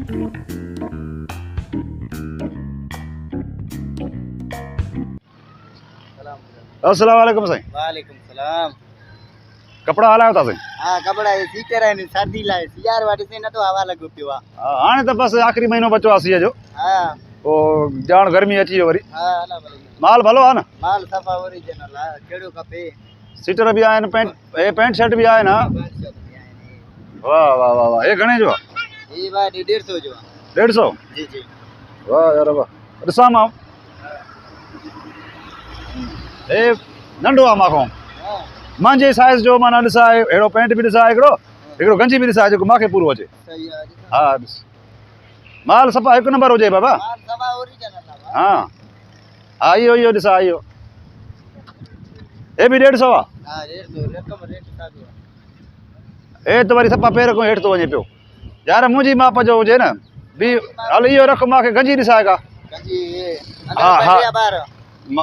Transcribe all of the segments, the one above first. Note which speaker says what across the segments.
Speaker 1: अस्सलाम वालेकुम साईं।
Speaker 2: वालेकुम सलाम।
Speaker 1: कपड़ा हलायो था साईं?
Speaker 2: हाँ कपड़ा ये सीटर है सर्दी लाए सियार वाटे से न तो हवा लगो पियो आहे।
Speaker 1: हाणे त बस आखिरी महीनो बचो आहे सीअ जो।
Speaker 2: हाँ
Speaker 1: ओ ॼाण गर्मी अची वियो वरी।
Speaker 2: हाँ हला भले
Speaker 1: माल भलो आहे न?
Speaker 2: माल सफ़ा ओरिजिनल आहे केड़ो खपे।
Speaker 1: सीटर भी आहिनि, पैंट शर्ट भी आहे न? वाह वाह वाह वाह। ये घणे जो आहे?
Speaker 2: ये बात 150 जो आहे।
Speaker 1: 150?
Speaker 2: जी जी।
Speaker 1: वाह यार वाह। ॾिसां मां ए नंढो आहे माखो
Speaker 2: हाँ
Speaker 1: मुंहिंजे साइज़ जो माना ॾिसां अहिड़ो पैंट बि ॾिसां, हिकिड़ो गंजी बि ॾिसां जेको मूंखे पूरो अचे।
Speaker 2: सही आहे।
Speaker 1: हा ॾिस माल सफ़ा हिकु नंबर हुजे बाबा।
Speaker 2: माल सफ़ा ओरिजिनल आहे।
Speaker 1: हाँ हा इहो ॾिसां इहो हे बि 150 आहे।
Speaker 2: हाँ 150 रकम रेट साॻियो आहे।
Speaker 1: हे त वरी सफ़ा पेर खां हेठि थो वञे पियो यार। मुंहिंजी माप जो हुजे न बि हल इहो रख मूंखे गंजी ॾिसाएगा।
Speaker 2: गंजी ये
Speaker 1: हाँ,
Speaker 2: अंदर
Speaker 1: हाँ।
Speaker 2: बैठिया बाहर।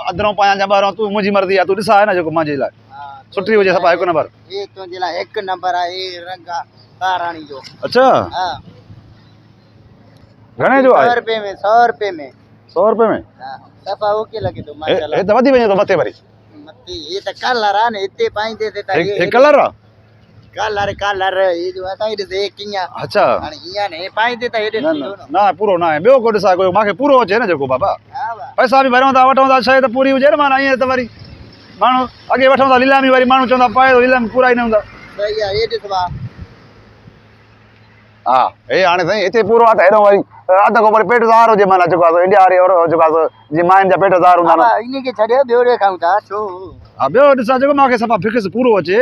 Speaker 1: अदरों पायां या ॿाहिरों तूं मुंहिंजी मर्ज़ी आहे, तूं ॾिसां आहे न जेको मुंहिंजे लाइ
Speaker 2: हाँ
Speaker 1: सुठी हुजे सफ़ा हिकु नंबर।
Speaker 2: ये तुंहिंजे लाइ हिकु नंबर आहे। ये रंग आहे काराणी जो।
Speaker 1: अच्छा
Speaker 2: हाँ
Speaker 1: घणे जो
Speaker 2: 100
Speaker 1: आहे?
Speaker 2: रुपए में 100 रुपए में।
Speaker 1: 100 रुपए में?
Speaker 2: हाँ सफ़ा ओके लगे तो
Speaker 1: हे
Speaker 2: माशाल्लाह।
Speaker 1: त वधी वञे थो मथे वरी।
Speaker 2: मत्ती ये त कलर आहे न हिते पाईंदे ते त
Speaker 1: हे कलर आहे?
Speaker 2: कलर ये जो असां ॾिसे कीअं
Speaker 1: अच्छा
Speaker 2: हाणे ईअं न हे पाईंदे त हेॾे
Speaker 1: न
Speaker 2: थींदो
Speaker 1: न
Speaker 2: न।
Speaker 1: न पूरो न आहे। ॿियो को ॾिसां कोई मूंखे पूरो अचे न जेको बाबा।
Speaker 2: हा वाह
Speaker 1: पैसा बि भरियूं था वठूं था शइ त पूरी हुजे न। माना ईअं त वरी माण्हू अॻे वठूं था लीलामी, वरी माण्हू चवंदा पाए थो लीलामी पूरा ई न हूंदा।
Speaker 2: सही आहे। ये ॾिस वाह
Speaker 1: हा हे हाणे साईं हिते पूरो आहे त हेॾो वरी अध को वरी पेट ज़ाहिर हुजे माना जेको आहे इंडिया वारी और जेको आहे जीअं मायुनि जा पेट ज़ाहिर हूंदा
Speaker 2: हा
Speaker 1: न।
Speaker 2: इन खे छॾियो ॿियो ॾेखारूं था छो।
Speaker 1: हा ॿियो ॾिसां जेको मूंखे सफ़ा फिक्स पूरो अचे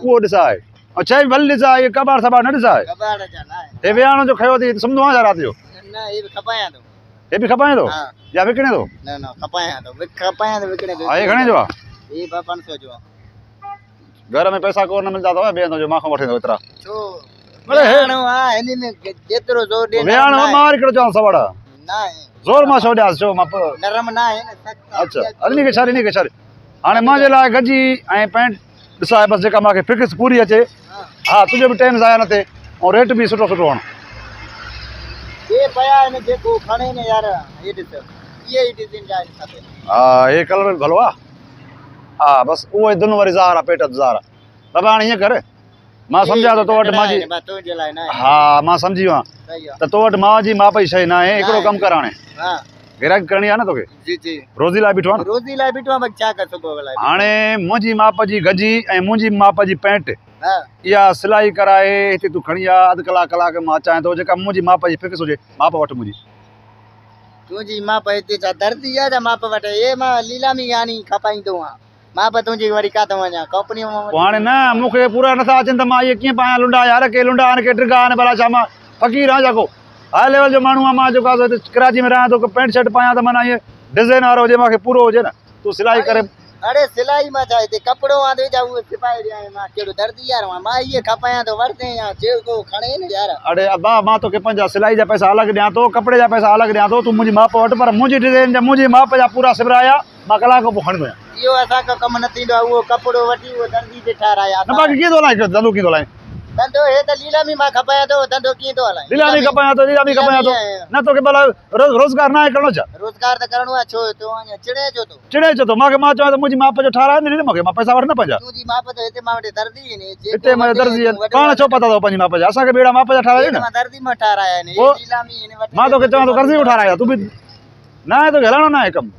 Speaker 1: उहो ॾिसां आहे। ऐं शइ बि भली ॾिसां, इहे कबाड़ सबाड़ न ॾिसां आहे।
Speaker 2: कबाड़ जा न आहे।
Speaker 1: हे विहाणो जो खयो अथई सम्झो आहे छा राति जो?
Speaker 2: न ये बि खपायां थो।
Speaker 1: हे बि खपाए थो
Speaker 2: हाँ
Speaker 1: या विकिणे थो?
Speaker 2: न न खपायां थो खपायां थो विकिणे थो।
Speaker 1: हा हे घणे जो आहे?
Speaker 2: ये 500 जो आहे।
Speaker 1: घर में पैसा कोन मिलंदा अथव ॿिए हंधि जो माखो वठे थो एतिरा।
Speaker 2: छो
Speaker 1: अरे हे
Speaker 2: विहाणो आहे हिन में जेतिरो ज़ोर ॾे
Speaker 1: विहाणो मां हिकिड़ो चवां सवाड़
Speaker 2: न आहे।
Speaker 1: ज़ोर मां छो ॾियां छो मां
Speaker 2: नरम न आहे न सख़्तु आहे।
Speaker 1: अच्छा हल इन खे छॾ हाणे मुंहिंजे लाइ गंजी ऐं पैंट ॾिसां बसि जेका मूंखे फिक्स पूरी अचे।
Speaker 2: हाँ
Speaker 1: हा तुंहिंजो बि टाइम ज़ाया न थिए ऐं रेट बि सुठो सुठो हण।
Speaker 2: ये पया आहिनि जेको खणे न यार ये ॾिस इहे ई डिज़ाइन जा आहिनि खपे।
Speaker 1: हा हे कलर बि भलो आहे। हा बसि उहो ई दुन वरी ज़ाहिर आहे पेट ज़ाहिर आहे। बाबा हाणे ईअं कर मां सम्झां थो तो वटि मुंहिंजी।
Speaker 2: तुंहिंजे लाइ न आहे।
Speaker 1: हा मां सम्झी वियो आहियां
Speaker 2: सही आहे।
Speaker 1: त तो वटि मां जी माप जी शइ न आहे। हिकिड़ो कमु कर हाणे
Speaker 2: हाँ
Speaker 1: गिराकी करणी आहे न तोखे
Speaker 2: जी जी
Speaker 1: रोज़ी लाइ बीठो आहे न।
Speaker 2: रोज़ी लाइ बीठो आहे छा कर सुबुह लाइ।
Speaker 1: हाणे मुंहिंजी माप जी गंजी ऐं मुंहिंजी माप जी पैंट
Speaker 2: हाँ
Speaker 1: इहा सिलाई कराए हिते तूं खणी आ अधु कलाक मां अचां थो जेका मुंहिंजी माप जी फिक्स हुजे माप वठि मुंहिंजी।
Speaker 2: तुंहिंजी माप हिते छा दर्दी आहे छा माप वटि ये मां लीलामी यानी खपाईंदो आहियां माप तुंहिंजी वरी काथो वञा कंपनी मां।
Speaker 1: पोइ हाणे न मूंखे पूरा नथा अचनि त मां इहे कीअं पायां लुंडा यार के लुंडा आहिनि के ड्रिगा आहिनि भला छा मां फ़क़ीर आहियां जेको हाई लेवल जो माण्हू आहे। मां जेको आहे कराची में रहां थो पैंट शर्ट पायां त माना इहे डिज़ाइन वारो हुजे मूंखे पूरो हुजे न। तूं सिलाई करे
Speaker 2: अरे सिलाई मां छा हिते कपिड़ो आहे जा उहो सिपाही ॾियां मां कहिड़ो दर्दी यार मां इहे खपायां थो वरिते या जेको खणे न यार।
Speaker 1: अड़े अब्बा मां तोखे पंहिंजा सिलाई जा पैसा अलॻि ॾियां थो कपिड़े जा पैसा अलॻि ॾियां थो। तूं मुंहिंजी माप वटि पर मुंहिंजी डिज़ाइन जा मुंहिंजी माप जा पूरा सिबराया मां कलाक खां पोइ खणंदो आहियां।
Speaker 2: इहो असांजो कमु न थींदो आहे। उहो कपिड़ो वठी उहो दर्दी ते ठाराया
Speaker 1: न बाक़ी कीअं थो हलाए धंधो कीअं थो हलाए?
Speaker 2: धंधो हे त लीलामी मां खपायां थो धंधो कीअं थो हलाए।
Speaker 1: लीलामी खपायां थो न तोखे भला रोज़गार न आहे करिणो छा?
Speaker 2: रोज़गार त करिणो आहे छो तो चिड़े जो तो
Speaker 1: चिड़े छो थो मूंखे मां चवां त मुंहिंजी माप जो ठाराए न मूंखे मां पैसा वठि न पंहिंजा।
Speaker 2: तुंहिंजी माप त हिते मां वटि दर्दी आहिनि
Speaker 1: हिते मुंहिंजा दर्जी आहिनि पाण छो पता अथव पंहिंजी माप जा असांखे बि अहिड़ा माप जा ठाराए न।
Speaker 2: मां दर्दी मां ठाराया आहिनि
Speaker 1: पोइ
Speaker 2: लीलामी हिन वटि
Speaker 1: मां तोखे चवां थो कर्ज़ी में ठाराया तूं बि न आहे तोखे हलाइणो न आहे कमु।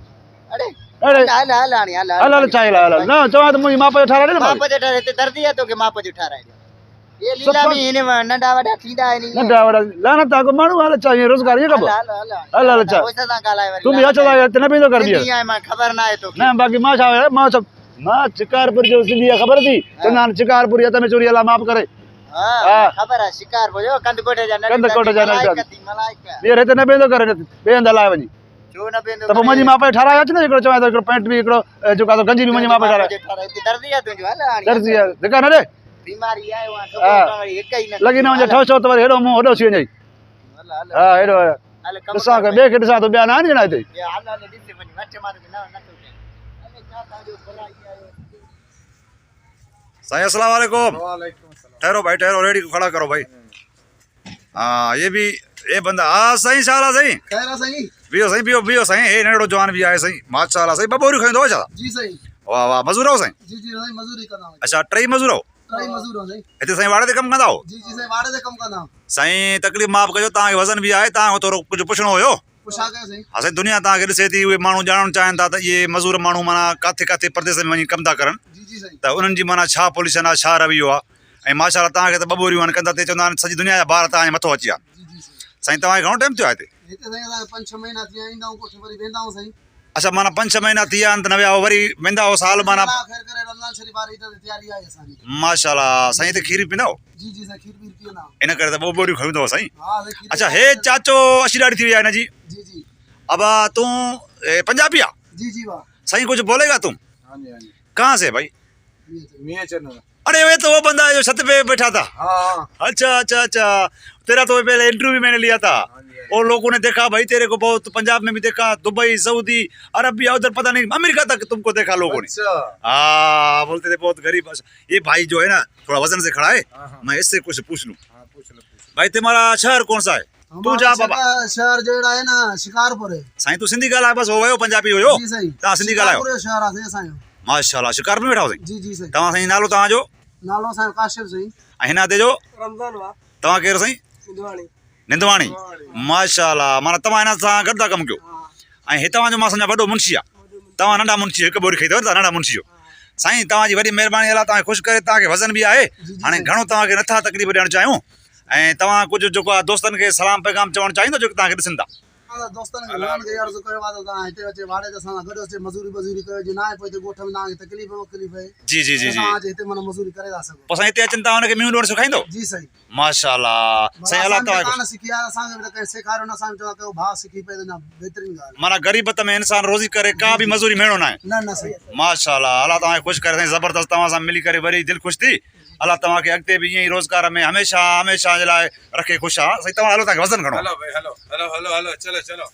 Speaker 2: अरे
Speaker 1: अड़े
Speaker 2: हल हल हाणे हल
Speaker 1: हल हल छा हल न चवां त मुंहिंजी माप जो ठाराए न
Speaker 2: माप जो ठाराए हिते दर्दी आहे तोखे माप जो ठाराए ये लीलामी हिन नंढा वॾा थींदा आहिनि
Speaker 1: नंढा वॾा लानत आहे माण्हू हल छा ईअं रोज़गार ईअं कबो?
Speaker 2: हल हल
Speaker 1: हल हल छा
Speaker 2: पैसा सां ॻाल्हाए वरी
Speaker 1: तूं बि अचो हिते न पींदो कर बि
Speaker 2: सिंधी आहियां मां ख़बर न आहे तोखे
Speaker 1: न बाक़ी मां छा मां शिकारपुर जो सिंधी आहे ख़बर थी चवंदा आहिनि शिकारपुरी हथ में चोरी अला माफ़ करे।
Speaker 2: हाँ ख़बर आहे शिकारपुर जो कंदकोट जा
Speaker 1: कंदकोट जा
Speaker 2: मलाइका
Speaker 1: ॿीहर हिते न पींदो कर ॿिए हंधि हलाए वञी
Speaker 2: छो न पींदो
Speaker 1: त पोइ मुंहिंजी माप जो ठाराए अच न हिकिड़ो चवां थो हिकिड़ो पैंट बि हिकिड़ो जेको आहे गंजी बि मुंहिंजी माप ठाराए
Speaker 2: हिते दर्दी आहे तुंहिंजो हल हाणे
Speaker 1: दर्जी आहे जेका न ॾे
Speaker 2: बीमारी आहे वहाँ
Speaker 1: हाँ।
Speaker 2: तो वरी हिक ही न
Speaker 1: लॻी न वञे ठो छो त वरी हेॾो मुंहुं होॾो थी वञे।
Speaker 2: हल हल
Speaker 1: हा हेॾो
Speaker 2: हल कम
Speaker 1: ॾिसां ॿिए खे ॾिसां थो ॿिया न आहिनि ॼणा हिते।
Speaker 2: ये हल हल ॾिस वञ वच मार के न न तो अने क्या ताजो भलाई आयो।
Speaker 1: साईं अस्सलाम वालेकुम।
Speaker 2: वालेकुम सलाम।
Speaker 1: ठहरो भाई ठहरो रेडी को खड़ा करो भाई। हाँ ये भी ए बंदा हाँ साईं छा हाल आहे साईं
Speaker 2: खैर आहे साईं
Speaker 1: बीहो साईं हे नंढड़ो जवान भी आहे साईं माशाल्लाह साईं ॿ बोरियूं खईंदो छा
Speaker 2: जी साईं
Speaker 1: वाह वाह मज़ूर आहो साईं
Speaker 2: जी जी साईं मज़दूरी कंदा आहियूं
Speaker 1: अच्छा टई मज़ूर आहो
Speaker 2: टई मज़दूर आहियूं साईं
Speaker 1: हिते साईं वाड़े ते कमु कंदा आहो
Speaker 2: जी जी साईं वाड़े ते कमु कंदा आहियूं
Speaker 1: साईं तकलीफ़ माफ़ कजो तव्हांखे वज़न बि आहे तव्हां थोरो कुझु पुछणो हुयो
Speaker 2: पुछा कयो साईं
Speaker 1: हा साईं दुनिया तव्हांखे ॾिसे थी उहे माण्हू ॼाणणु चाहिनि था त इहे मज़ूर माण्हू माना किथे किथे परदेस में वञी कमु था करनि
Speaker 2: जी जी साईं
Speaker 1: त उन्हनि जी माना छा पॉलिशन आहे छा रवैयो आहे ऐं माशाल्लाह तव्हांखे त ॿ बोरियूं आहिनि कंदा ते चवंदा आहिनि सॼी दुनिया जा ॿार तव्हांजे मथो अची विया
Speaker 2: जी जी साईं
Speaker 1: साईं तव्हांखे घणो टाइम थियो आहे हिते
Speaker 2: हिते साईं असांखे 5-6 महीना थी विया ईंदा आहियूं कुझु वरी वेंदा आहियूं साईं
Speaker 1: अच्छा माना 5-6 महीना थी विया आहिनि त न विया वरी वेंदा हो साल माना
Speaker 2: अल्लाह ख़ैर करे रमज़ान शरीफ वारी ईद जी तयारी आहे असांजी
Speaker 1: माशाल्लाह साईं हिते खीर पींदा हो
Speaker 2: जी जी साईं खीर पीर पीअंदा आहियूं
Speaker 1: इन करे त ॿ बोरियूं खयूं अथव साईं
Speaker 2: हा साईं खीर
Speaker 1: अच्छा हे चाचो अशी ॾाढी थी वई आहे हिन जी
Speaker 2: जी जी
Speaker 1: अब तूं पंजाबी आहे
Speaker 2: जी जी वाह
Speaker 1: साईं कुछ बोलेगा तुम
Speaker 2: हाँ जी हाँ जी
Speaker 1: कहाँ से भाई
Speaker 2: मियाँ चन्ना
Speaker 1: अरे वे तो वो बंदा है जो छत पे बैठा था
Speaker 2: हाँ
Speaker 1: अच्छा अच्छा अच्छा तेरा तो पहले इंटरव्यू भी मैंने लिया था और लोगों ने देखा भाई तेरे को बहुत पंजाब में भी देखा दुबई सऊदी अरबिया उधर पता नहीं अमेरिका तक तुमको देखा लोगों ने
Speaker 2: अच्छा
Speaker 1: हाँ बोलते थे बहुत गरीब ये भाई जो है ना थोड़ा वजन से खड़ा है मैं इससे कुछ पूछ लूं भाई तुम्हारा शहर कौन सा है तू जा बाबा
Speaker 2: शहर जेड़ा है ना शिकारपुर है
Speaker 1: साईं तू सिंधी ॻाल्हाए बस हो वियो पंजाबी हुयो
Speaker 2: जी साईं
Speaker 1: तव्हां सिंधी ॻाल्हायो
Speaker 2: शिकारपुर जो शहर आहे असांजो
Speaker 1: माशाल्लाह शिकार में वेठा हो साईं
Speaker 2: जी जी साईं
Speaker 1: तव्हां साईं नालो तव्हांजो
Speaker 2: नालो असांजो काशिफ साईं
Speaker 1: ऐं हिन ते जो
Speaker 2: रमज़ान वाह
Speaker 1: तव्हां केरु साईं
Speaker 2: सिंधवाणी
Speaker 1: निंदवाणी माशाल्लाह माना तव्हां हिन सां गॾु था कमु कयो ऐं हे तव्हांजो मां सम्झा वॾो मुंशी आहे तव्हां नंढा मुंशी हिकु बोरी खई अथव तव्हां नंढा मुंशी हो साईं तव्हांजी वॾी महिरबानी अलाह तव्हांखे ख़ुशि करे तव्हांखे वज़न बि आहे हाणे घणो तव्हांखे नथा तकलीफ़ ॾियणु चाहियूं ऐं तव्हां कुझु जेको आहे दोस्तनि खे सलाम पैगाम चवणु चाहींदो जेको तव्हांखे ॾिसनि था
Speaker 2: दोस्तनि खे घणनि खे अर्ज़ु कयो आहे त तव्हां हिते अचे वाड़े ते असां सां गॾु अचे मज़ूरी कयो जे न आहे पोइ हिते ॻोठ में तव्हांखे तकलीफ़ वकलीफ़ आहे
Speaker 1: जी जी जी जी
Speaker 2: असां अचे हिते माना मज़ूरी करे था सघूं
Speaker 1: पोइ साईं हिते अचनि तव्हां हुनखे म्यूं ॾियणु सेखारींदो
Speaker 2: जी साईं
Speaker 1: माशाल्लाह साईं अलाह तव्हांखे
Speaker 2: कान सिखी आहे असांखे बि त कंहिं सेखारियो न असांखे चयो कयो भाउ सिखी पए त अञा बहितरीन ॻाल्हि
Speaker 1: माना ग़रीबत में इंसान रोज़ी करे का बि मज़ूरी मिलणो न आहे
Speaker 2: न न साईं
Speaker 1: माशाल्लाह अलाह तव्हांखे ख़ुशि करे साईं ज़बरदस्त तव्हां सां मिली करे वरी दिलि ख़ुशि थी अलाह तव्हांखे अॻिते बि ईअं ई रोज़गार में हमेशह जे लाइ रखे ख़ुशि आहे साईं तव्हां हलो तव्हांखे वज़न घणो
Speaker 3: हेलो भाई हेलो हेलो हेलो हेलो चलो चलो